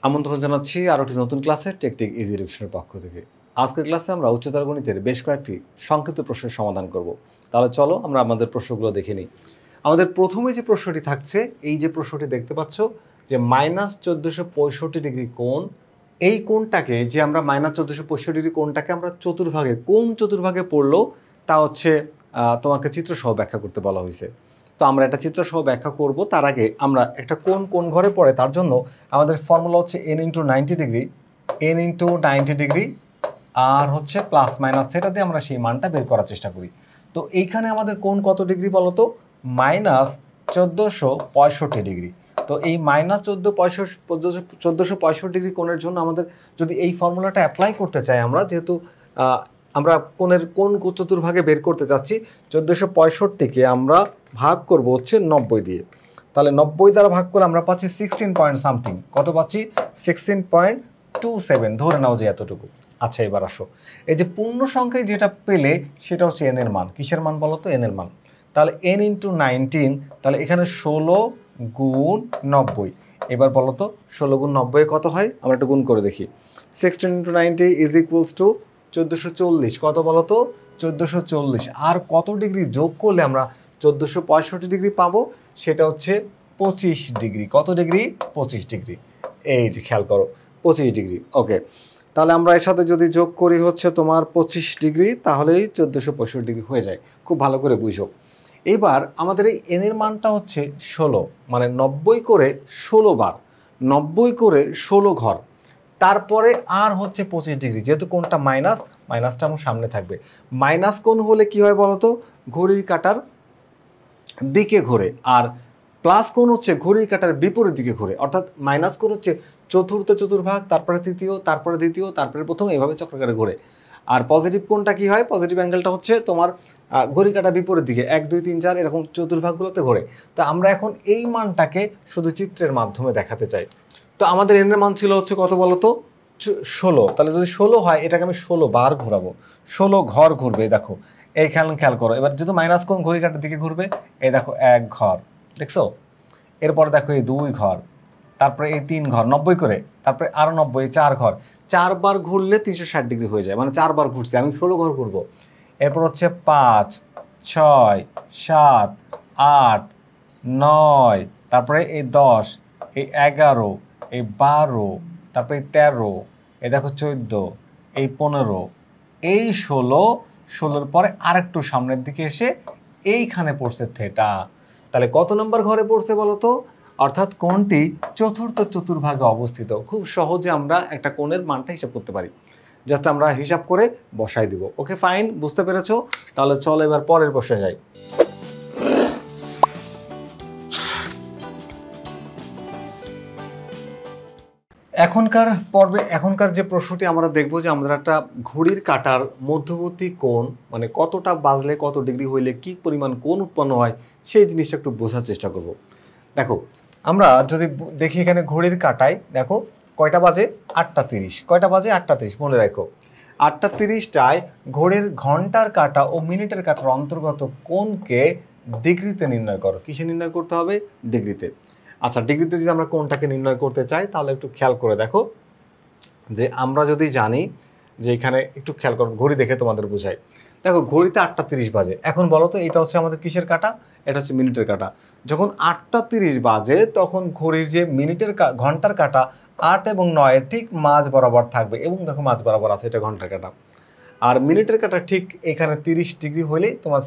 আমন্ত্রণ জানাচ্ছি আরও একটি নতুন ক্লাসে টেকটিক ইজি এডুকেশনের পক্ষ থেকে। আজকের ক্লাসে আমরা উচ্চতর গণিতের বেশ কয়েকটি সংক্ষিপ্ত প্রশ্নের সমাধান করব। তাহলে চলো আমরা আমাদের প্রশ্নগুলো দেখে নিই। আমাদের প্রথমে যে প্রশ্নটি থাকছে, এই যে প্রশ্নটি দেখতে পাচ্ছ যে -1465 ডিগ্রি কোণ, এই কোণটাকে যে আমরা -1465 ডিগ্রি কোণটাকে আমরা চতুর্ভাগে কোন চতুর্ভাগে পড়লো তা হচ্ছে তোমাকে চিত্রসহ ব্যাখ্যা করতে বলা হয়েছে। তো আমরা একটা চিত্রসহ ব্যাখ্যা করব। তার আগে আমরা একটা কোন ঘরে পড়ে তার জন্য আমাদের ফর্মুলা হচ্ছে n × 90 ডিগ্রি, n × 90 ডিগ্রি আর হচ্ছে প্লাস মাইনাস, সেটা দিয়ে আমরা সেই মানটা বের করার চেষ্টা করি। তো এইখানে আমাদের কোণ কত ডিগ্রি বলো তো? -1465 ডিগ্রি। তো এই -1465 ডিগ্রি কোণের জন্য আমাদের যদি এই ফর্মুলাটা অ্যাপ্লাই করতে চাই আমরা, যেহেতু আমরা কোন চতুর্ভাগে বের করতে চাচ্ছি, 1465কে আমরা ভাগ করব হচ্ছে 90 দিয়ে। তাহলে 90 দ্বারা ভাগ করে আমরা পাচ্ছি 16 পয়েন্ট সামথিং। কত পাচ্ছি? 16.27, ধরে নাও যে এতটুকু। আচ্ছা, এবার আসো, এই যে পূর্ণ সংখ্যায় যেটা পেলে সেটা হচ্ছে n এর মান। কিসের মান বলো তো? n এর মান। তাহলে n × 19, তাহলে এখানে 16 গুণ 90। এবার বলো তো 16 গুণ 90 কত হয়? আমরা একটু গুণ করে দেখি। 16 × 90 ইজ ইকুয়ালস টু 1440। কত বলো তো? 1440। আর কত ডিগ্রি যোগ করলে আমরা 1465 ডিগ্রি পাবো? সেটা হচ্ছে 25 ডিগ্রি। কত ডিগ্রি? 25 ডিগ্রি। এই যে খেয়াল করো, 25 ডিগ্রি। ওকে, তাহলে আমরা এর সাথে যদি যোগ করি হচ্ছে তোমার 25 ডিগ্রি, তাহলেই 1465 ডিগ্রি হয়ে যায়। খুব ভালো করে বুঝো। এবার আমাদের এই n এর মানটা হচ্ছে 16, মানে 90 করে 16 বার, 90 করে 16 ঘর, তারপরে আর হচ্ছে 25 ডিগ্রি। যেহেতু কোণটা মাইনাসটা আমার সামনে থাকবে। মাইনাস কোণ হলে কি হয় বলতো? ঘড়ির কাঁটার দিকে ঘোরে। আর প্লাস কোণ হচ্ছে ঘড়ির কাঁটার বিপরীত দিকে ঘোরে। অর্থাৎ মাইনাস কোণ হচ্ছে চতুর্থ চতুর্ভাগ, তারপরে তৃতীয়, তারপরে দ্বিতীয়, তারপরে প্রথম, এইভাবে চক্রাকারে ঘোরে। আর পজিটিভ কোণটা কি হয়? পজিটিভ অ্যাঙ্গেলটা হচ্ছে তোমার ঘড়ির কাঁটার বিপরীত দিকে 1 2 3 4 এরকম চতুর্ভাগগুলোতে ঘোরে। তো আমরা এখন এই মানটাকে শুধু চিত্রের মাধ্যমে দেখাতে চাই। তো আমাদের n এর মান ছিল হচ্ছে কত বলতো? 16। তাহলে যদি 16 হয়, এটাকে আমি 16 বার ঘোরাবো। 16 ঘর ঘুরবে। দেখো, এই খেয়াল করো। এবার যেহেতু মাইনাস কোণ ঘড়ি কাঁটার দিকে ঘুরবে, এই দেখো 1 ঘর, দেখছো? এরপরে দেখো এই 2 ঘর, তারপরে এই 3 ঘর, 90 করে, তারপরে আরো 90, 4 ঘর। 4 বার ঘুরলে 360 ডিগ্রি হয়ে যায়, মানে 4 বার ঘুরছি, আমি 16 ঘর ঘুরবো। এরপর হচ্ছে 5 6 7 8 9, তারপরে এই 10, এই 11, এই 12, তারপরে এই 13, এই দেখো 14, এই 15, এই 16 পরে আরেকটু সামনের দিকে এসে এইখানে পড়ছে থেটা। তাহলে কত নম্বর ঘরে পড়ছে বলো তো? অর্থাৎ কোণটি চতুর্থ চতুর্ভাগে অবস্থিত। খুব সহজে আমরা একটা কোণের মানটা হিসাব করতে পারি। জাস্ট আমরা হিসাব করে বসাই দিব। ওকে, ফাইন, বুঝতে পেরেছো? তাহলে চলো এবার পরের প্রশ্নে যাই। এখনকার যে প্রশ্নটি আমরা দেখব, যে আমরা একটা ঘড়ির কাঁটার মধ্যবর্তী কোণ, মানে কতটা বাজলে কত ডিগ্রি হইলে কি পরিমাণ কোণ উৎপন্ন হয়, সেই জিনিসটা একটু বোঝার চেষ্টা করব। দেখো, আমরা যদি দেখি এখানে ঘড়ির কাঁটায়, দেখো কয়টা বাজে? 8টা 30। কয়টা বাজে? 8টা 30, মনে রাখো। 8টা 30টায় ঘড়ির ঘন্টার কাঁটা ও মিনিটের কাঁটার অন্তর্গত কোণকে ডিগ্রিতে নির্ণয় করো। কিসে নির্ণয় করতে হবে? ডিগ্রিতে। আচ্ছা, ডিগ্রিতে যদি আমরা কোণটাকে নির্ণয় করতে চাই, তাহলে একটু খেয়াল করে দেখো, যে আমরা যদি জানি যে এখানে, একটু খেয়াল করো, ঘড়ি দেখে তোমাদের বোঝাই। দেখো, ঘড়িতে 8টা 30 বাজে। এখন বলো তো, এটা হচ্ছে আমাদের কিসের কাঁটা? এটা হচ্ছে মিনিটের কাঁটা। যখন 8টা 30 বাজে, তখন ঘড়ির যে ঘন্টার কাঁটা 8 এবং 9 ঠিক মাঝ বরাবর থাকবে, এবং দেখো মাঝ বরাবর আছে, এটা ঘন্টার কাঁটা। আর মিনিটের কাঁটা ঠিক এখানে 30 ডিগ্রি হলেই, তোমার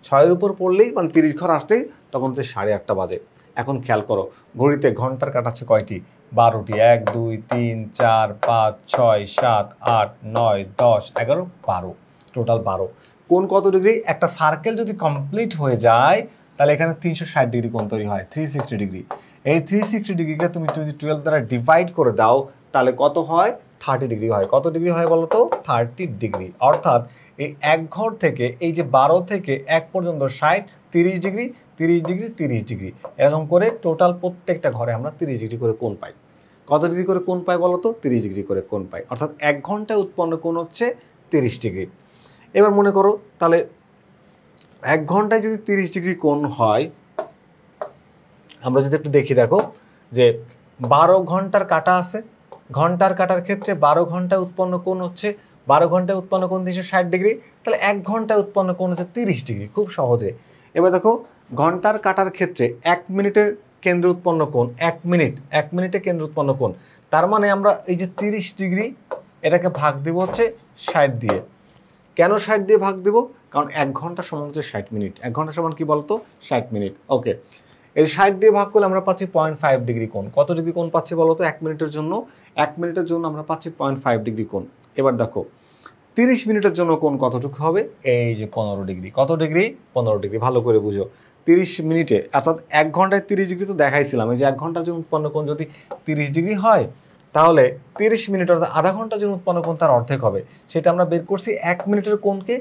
6-এর উপর পড়লেই, মানে 30 ঘর আসলেই তখন হচ্ছে 8:30 বাজে। এখন খেয়াল করো, ঘড়িতে ঘন্টার কাঁটা আছে কয়টি? 12টি। 1 2 3 4 5 6 7 8 9 10 11 12, টোটাল 12। কোণ কত ডিগ্রি? একটা সার্কেল যদি কমপ্লিট হয়ে যায়, তাহলে এখানে 360 ডিগ্রি কোণ তৈরি হয়, 360 ডিগ্রি। এই 360 ডিগ্রিকে তুমি যদি 12 দ্বারা ডিভাইড করে দাও, তাহলে কত হয়? 30 ডিগ্রি হয়। কত ডিগ্রি হয় বলো তো? 30 ডিগ্রি। অর্থাৎ এই এক ঘর থেকে, এই যে 12 থেকে 1 পর্যন্ত 60, 30 ডিগ্রি, 30 ডিগ্রি, 30 ডিগ্রি, এরকম করে টোটাল প্রত্যেকটা ঘরে আমরা 30 ডিগ্রি করে কোণ পাই। কত ডিগ্রি করে কোণ পাই বলো তো? 30 ডিগ্রি করে কোণ পাই। অর্থাৎ 1 ঘন্টায় উৎপন্ন কোণ হচ্ছে 30 ডিগ্রি। এবার মনে করো, তাহলে 1 ঘন্টায় যদি 30 ডিগ্রি কোণ হয়, আমরা যদি একটু দেখি, দেখো যে 12 ঘন্টার কাটা আছে, ঘন্টার কাটার ক্ষেত্রে 12 ঘন্টায় উৎপন্ন কোণ হচ্ছে 12 ঘন্টায় উৎপন্ন কোণ 360 ডিগ্রি, তাহলে 1 ঘন্টায় উৎপন্ন কোণ হচ্ছে 30 ডিগ্রি, খুব সহজে। এবার দেখো ঘন্টার কাটার ক্ষেত্রে 1 মিনিটে কেন্দ্র উৎপন্ন কোণ 1 মিনিটে কেন্দ্র উৎপন্ন কোণ, তার মানে আমরা এই যে 30 ডিগ্রি এটাকে ভাগ দিব হচ্ছে 60 দিয়ে। কেন 60 দিয়ে ভাগ দেব? কারণ 1 ঘন্টা সমান হচ্ছে 60 মিনিট। 1 ঘন্টা সমান কি বলতো? 60 মিনিট। ওকে, এই 60 দিয়ে ভাগ করলে আমরা পাচ্ছি 0.5 ডিগ্রি কোণ। কত ডিগ্রি কোণ পাচ্ছি বলতো 1 মিনিটের জন্য? 1 মিনিটের জন্য আমরা পাচ্ছি 0.5 ডিগ্রি কোণ। এবার দেখো 30 মিনিটের জন্য কোণ কতটুকু হবে? এই যে 15 ডিগ্রি। কত ডিগ্রি? 15 ডিগ্রি। ভালো করে বুঝো, 30 মিনিটে অর্থাৎ 1 ঘন্টায় 30 ডিগ্রি তো দেখাইছিলাম। এই যে 1 ঘন্টার জন্য উৎপন্ন কোণ যদি 30 ডিগ্রি হয়, তাহলে 30 মিনিট অর্থাৎ আধা ঘন্টার জন্য উৎপন্ন কোণ তার অর্ধেক হবে। সেটা আমরা বের করছি 1 মিনিটের কোণকে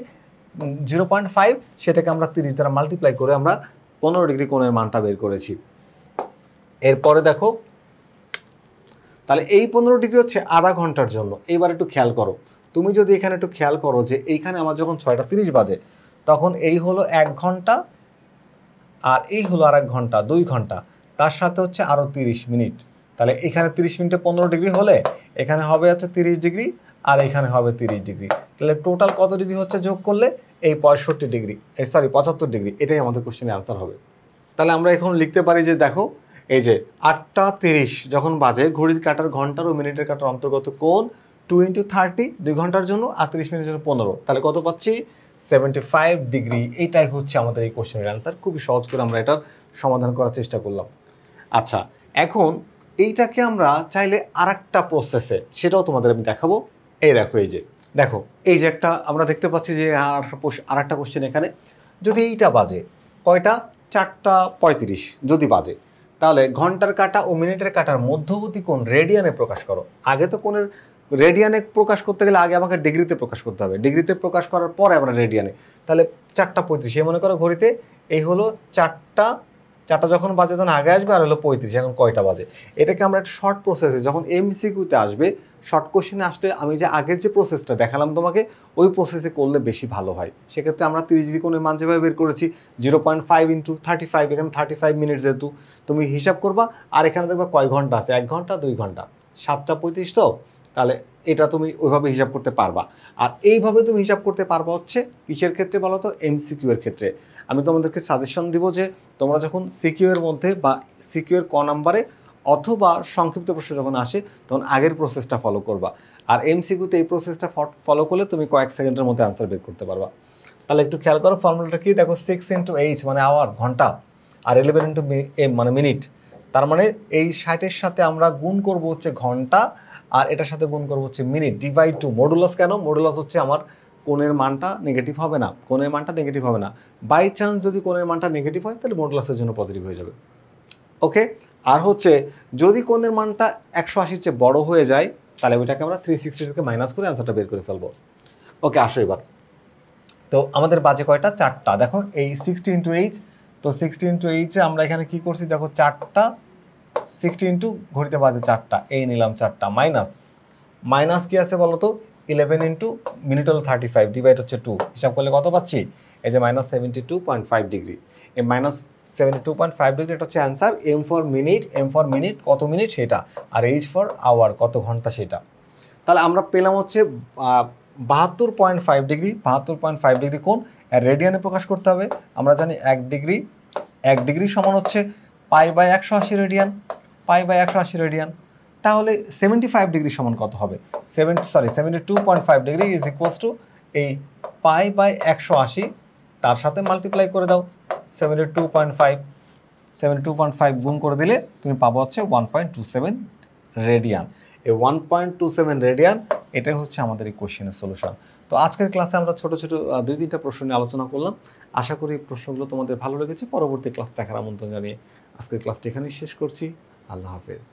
0.5, সেটাকে আমরা 30 দ্বারা মাল্টিপ্লাই করে আমরা 15 ডিগ্রি কোণের মানটা বের করেছি। এরপরে দেখো তাহলে এই 15 ডিগ্রি হচ্ছে আধা ঘন্টার জন্য। এবার একটু খেয়াল করো, তুমি যদি এখানে একটু খেয়াল করো যে এইখানে আমার যখন 6টা 30 বাজে, তখন এই হলো 1 ঘন্টা আর এই হলো আর 1 ঘন্টা, 2 ঘন্টা, তার সাথে হচ্ছে আরও 30 মিনিট। তাহলে এখানে 30 মিনিটে 15 ডিগ্রি হলে এখানে হবে হচ্ছে 30 ডিগ্রি আর এখানে হবে 30 ডিগ্রি। তাহলে টোটাল কত ডিগ্রি হচ্ছে যোগ করলে? এই 65 ডিগ্রি, 75 ডিগ্রি। এটাই আমাদের কোশ্চেনের আনসার হবে। তাহলে আমরা এখন লিখতে পারি যে দেখো এই যে 8টা 30 যখন বাজে, ঘড়ির কাঁটার ঘন্টার ও মিনিটের কাঁটার অন্তর্গত কোণ 2 × 30, 2 ঘন্টার জন্য, আর 30 মিনিটের জন্য 15। তাহলে কত পাচ্ছি? 75 ডিগ্রি। এইটাই হচ্ছে আমাদের এই কোশ্চেনের অ্যান্সার। খুবই সহজ করে আমরা এটার সমাধান করার চেষ্টা করলাম। আচ্ছা, এখন এইটাকে আমরা চাইলে আরেকটা প্রসেসে, সেটাও তোমাদের আমি দেখাবো। এই দেখো, এই যে দেখো, এই যে একটা আমরা দেখতে পাচ্ছি যে আরেকটা কোশ্চেন এখানে। যদি এইটা বাজে কয়টা? 4টা 35 যদি বাজে, তাহলে ঘন্টার কাঁটা ও মিনিটের কাঁটার মধ্যবর্তী কোণ রেডিয়ানে প্রকাশ করো। আগে তো কোণের রেডিয়ানে প্রকাশ করতে গেলে আগে আমাকে ডিগ্রিতে প্রকাশ করতে হবে, ডিগ্রিতে প্রকাশ করার পরে আমরা রেডিয়ানে। তাহলে 4টা 35, মনে করো ঘড়িতে এই হলো 4টা যখন বাজে তখন আগে আসবে, আর হলো 35 এখন কয়টা বাজে। এটাকে আমরা একটা শর্ট প্রসেসে, যখন এমসিকিউতে আসবে, শর্ট কোশ্চেনে আসলে আমি যে আগের যে প্রসেসটা দেখালাম তোমাকে, ওই প্রসেসে করলে বেশি ভালো হয়। সেক্ষেত্রে আমরা 30 ডিগ্রি কোণের মান যেভাবে বের করেছি 0.5 × 35, এখানে 35 মিনিট যেহেতু তুমি হিসাব করবা, আর এখানে দেখবা কয় ঘন্টা আছে, 1 ঘন্টা 2 ঘন্টা, 7টা 35 তো, তাহলে এটা তুমি ওইভাবে হিসাব করতে পারবা। আর এইভাবে তুমি হিসাব করতে পারবা হচ্ছে কিসের ক্ষেত্রে বলো তো? এমসিকিউ এর ক্ষেত্রে। আমি তোমাদেরকে সাজেশন দিব যে তোমরা যখন সিকিউ এর মধ্যে বা সিকিউ এর ক নাম্বারে অথবা সংক্ষিপ্ত প্রশ্ন যখন আসে, তখন আগের প্রসেসটা ফলো করবা। আর এমসিকিউতে এই প্রসেসটা ফলো করলে তুমি কয়েক সেকেন্ডের মধ্যে আনসার বের করতে পারবা। তাহলে একটু খেয়াল করো, ফর্মুলাটা কি দেখো, 6 × h মানে আওয়ার, ঘন্টা, আর 11 × m মানে মিনিট। তার মানে এই 60-এর সাথে আমরা গুণ করব হচ্ছে ঘন্টা, আর এটার সাথে গুণ করব হচ্ছে মিনিট, ডিভাইড টু মডুলাস। কেন? মডুলাস হচ্ছে আমার কোণের মানটা নেগেটিভ হবে না, কোণের মানটা নেগেটিভ হবে না। বাই চান্স যদি কোণের মানটা নেগেটিভ হয়, তাহলে মডুলাসের জন্য পজিটিভ হয়ে যাবে। ওকে, আর হচ্ছে যদি কোণের মানটা 180-র চেয়ে বড় হয়ে যায়, তাহলে ওইটাকে আমরা 360 থেকে মাইনাস করে অ্যান্সারটা বের করে ফেলবো। ওকে, আসো এবার। তো আমাদের বাজে কয়টা? 4টা। দেখো এই 60 × h, তো 60 × h এ আমরা এখানে কি করছি দেখো, 4টা 60 ঘড়িতে বাজে 4টা, এই নিলাম 4টা, মাইনাস কি আছে বলো তো? 11 × মিনিট হলো 35, ডিভাইড হচ্ছে 2, হিসাব করলে কত পাচ্ছি? এই যে -72.5 ডিগ্রি। এই -72.5 ডিগ্রি এটা হচ্ছে অ্যান্সার। এম ফর মিনিট কত মিনিট সেটা, আর এইচ ফর আওয়ার কত ঘন্টা সেটা। তাহলে আমরা পেলাম হচ্ছে 72.5 ডিগ্রি, 72.5 ডিগ্রি কোণ রেডিয়ানে প্রকাশ করতে হবে। আমরা জানি 1 ডিগ্রি সমান হচ্ছে π/180 রেডিয়ান, π/180 রেডিয়ান। তাহলে 75 ডিগ্রি সমান কত হবে? 72.5 ডিগ্রি ইজ ইকুয়ালস টু এই π/180, তার সাথে মাল্টিপ্লাই করে দাও 72.5 গুণ করে দিলে তুমি পাবো হচ্ছে 1.27 রেডিয়ান। এই 1.27 রেডিয়ান, এটাই হচ্ছে আমাদের এই কোশ্চেনের সলিউশন। তো আজকের ক্লাসে আমরা ছোট 2-3টা প্রশ্ন নিয়ে আলোচনা করলাম। আশা করি প্রশ্নগুলো তোমাদের ভালো লেগেছে। পরবর্তী ক্লাস দেখার আমন্ত্রণ জানিয়ে আজকের ক্লাসটি এখানেই শেষ করছি। আল্লাহ হাফেজ।